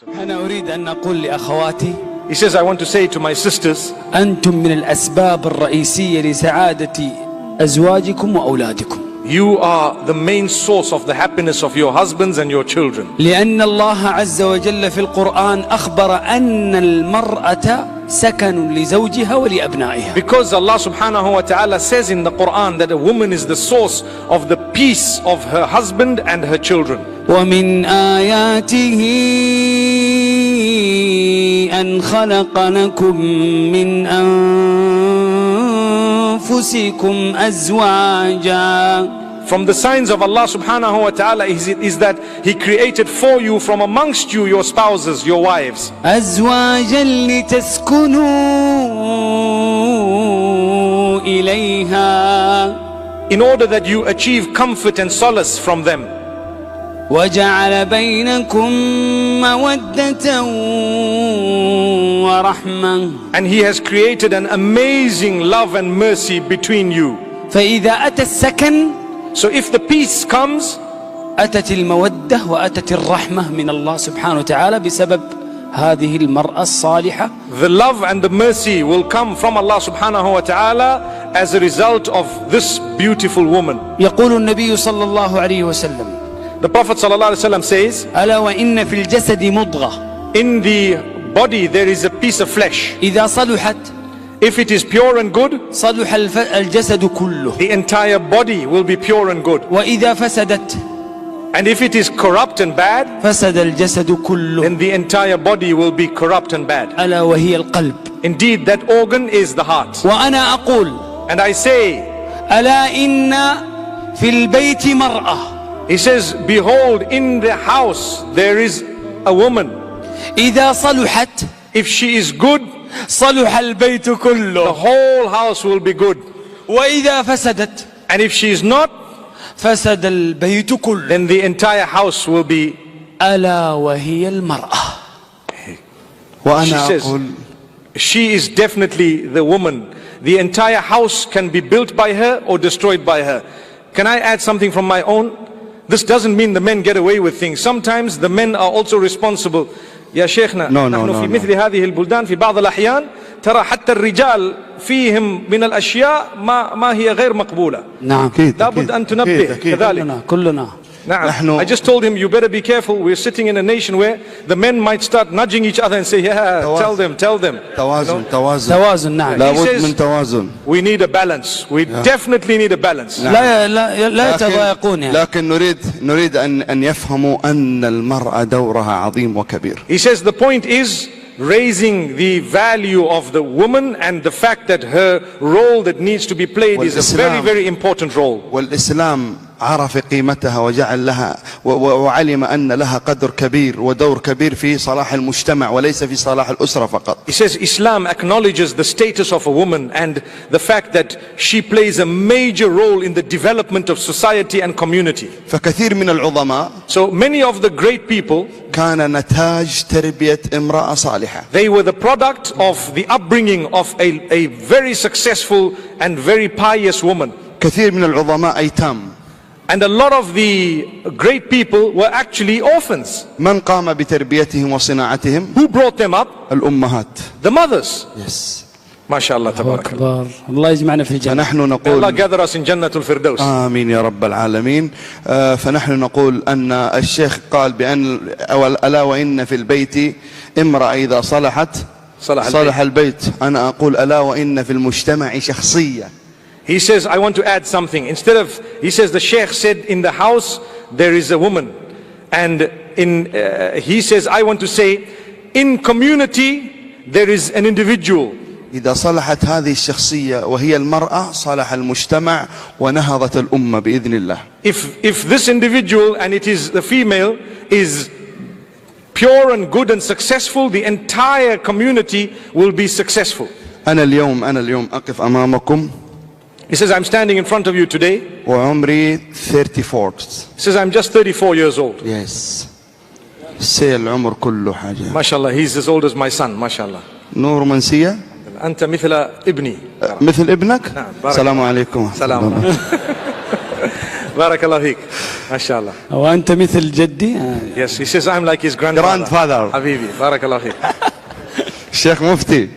أنا أريد أن أقول لأخواتي. He says, I want to say to my sisters, أنتم من الأسباب الرئيسية لسعادة أزواجكم وأولادكم. You are the main source of the happiness of your husbands and your children. لأن الله عز وجل في القرآن أخبر أن المرأة سكن لزوجها ولأبنائها. Because Allah subhanahu wa ta'ala says in the Quran that a woman is the source of the peace of her husband and her children. ومن آياته أن خلق لكم من أنفسكم أزواجا. From the signs of Allah subhanahu wa ta'ala is that He created for you from amongst you your spouses, your wives. أزواجا لتسكنوا إليها. In order that you achieve comfort and solace from them. وجعل بينكم مودة ورحمة. And He has created an amazing love and mercy between you. فإذا أتى السكن, so if the peace comes, أتت المودة وأتت الرحمة من الله سبحانه وتعالى بسبب هذه المرأة الصالحة. The love and the mercy will come from Allah subhanahu wa ta'ala as a result of this beautiful woman. يقول النبي صلى الله عليه وسلم. The Prophet sallallahu alaihi wasallam says, ألا وإن في الجسد مضغة. in the body there is a piece of flesh. إذا صلحت, if it is pure and good, صلح الجسد كله. the entire body will be pure and good. وإذا فسدت, and if it is corrupt and bad, فسد الجسد كله. then the entire body will be corrupt and bad. ألا وهي القلب. Indeed, that organ is the heart. وأنا أقول, and I say, ألا إن في البيت مرأة. He says, behold, in the house there is a woman. إذا صلحت, if she is good, صلح البيت كله. the whole house will be good. وإذا فسدت, and if she is not, فسد البيت كله. then the entire house will be. ألا وهي المرأة. She says, she is definitely the woman. The entire house can be built by her or destroyed by her. Can I add something from my own? This doesn't mean the men get away with things. Sometimes the men are also responsible. يا شيخنا نحن في مثل هذه البلدان في بعض الأحيان ترى حتى الرجال فيهم من الأشياء ما هي غير مقبولة. نعم. لابد أن تنبه كذلك. كلنا. نعم. I just told him, you better be careful. We're sitting in a nation where the men might start nudging each other and say, yeah, tell them. توازن. نعم. لابد من توازن. We need a balance. We definitely need a balance. لا يتضايقون يعني. لكن نريد أن يفهموا أن المرأة دورها عظيم وكبير. He says the point is raising the value of the woman and the fact that her role that needs to be played is a very, very important role. والإسلام عرف قيمتها وجعل لها وعلم أن لها قدر كبير ودور كبير في صلاح المجتمع وليس في صلاح الأسرة فقط. He says Islam acknowledges the status of a woman and the fact that she plays a major role in the development of society and community. فكثير من العظماء, so many of the great people, كان نتاج تربية امرأة صالحة. They were the product of the upbringing of a very successful and very pious woman. كثير من العظماء أيتام. And a lot of the great people were actually orphans. من قام بتربيتهم وصناعتهم؟ Who brought them up? الأمهات. The mothers. Yes. ما شاء الله تبارك الله. الله يجمعنا في الجنة. فنحن نقول Allah gather us in جنة الفردوس. آمين يا رب العالمين. فنحن نقول أن الشيخ قال بأن ألا وإن في البيت امرأة إذا صلحت صلح البيت. أنا أقول ألا وإن في المجتمع شخصية. He says, I want to add something. Instead of, he says, the Sheikh said in the house there is a woman, and he says, I want to say in community there is an individual. إذا صلحت هذه الشخصية وهي المرأة صلح المجتمع ونهضت الأمة بإذن الله. If this individual, and it is the female, is pure and good and successful, the entire community will be successful. أنا اليوم أقف أمامكم. He says, I'm standing in front of you today. وعمري 34. He says, I'm just 34 years old. Yes. سي العمر كله حاجة. ما شاء الله, he's as old as my son. ما شاء الله. نور منسية. أنت مثل ابني. مثل ابنك. نعم. السلام عليكم. سلام. Barakallah feek. MashaAllah. وأنت مثل جدي. Yes, he says I'm like his grandfather. Habibi. Barakallah feek. الشيخ مفتي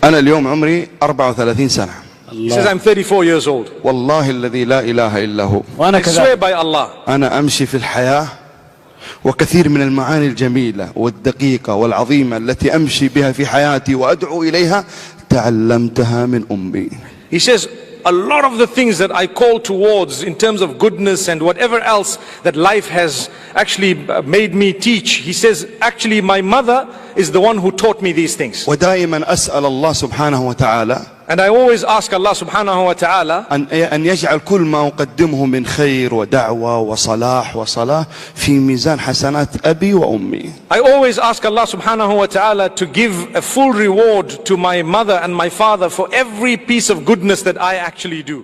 أنا اليوم عمري 34 سنة. He says I'm 34 years old. والله الذي لا إله إلا هو. I swear by Allah. أنا أمشي في الحياة وكثير من المعاني الجميلة والدقيقة والعظيمة التي أمشي بها في حياتي وأدعو إليها تعلمتها من أمي. He says a lot of the things that I call towards in terms of goodness and whatever else that life has actually made me teach, he says actually my mother is the one who taught me these things. ودائما أسأل الله سبحانه وتعالى And I always ask Allah subhanahu wa ta'ala أن يجعل كل ما أقدمه من خير ودعوة وصلاح وصلاة في ميزان حسنات أبي وأمي. I always ask Allah subhanahu wa ta'ala to give a full reward to my mother and my father for every piece of goodness that I actually do.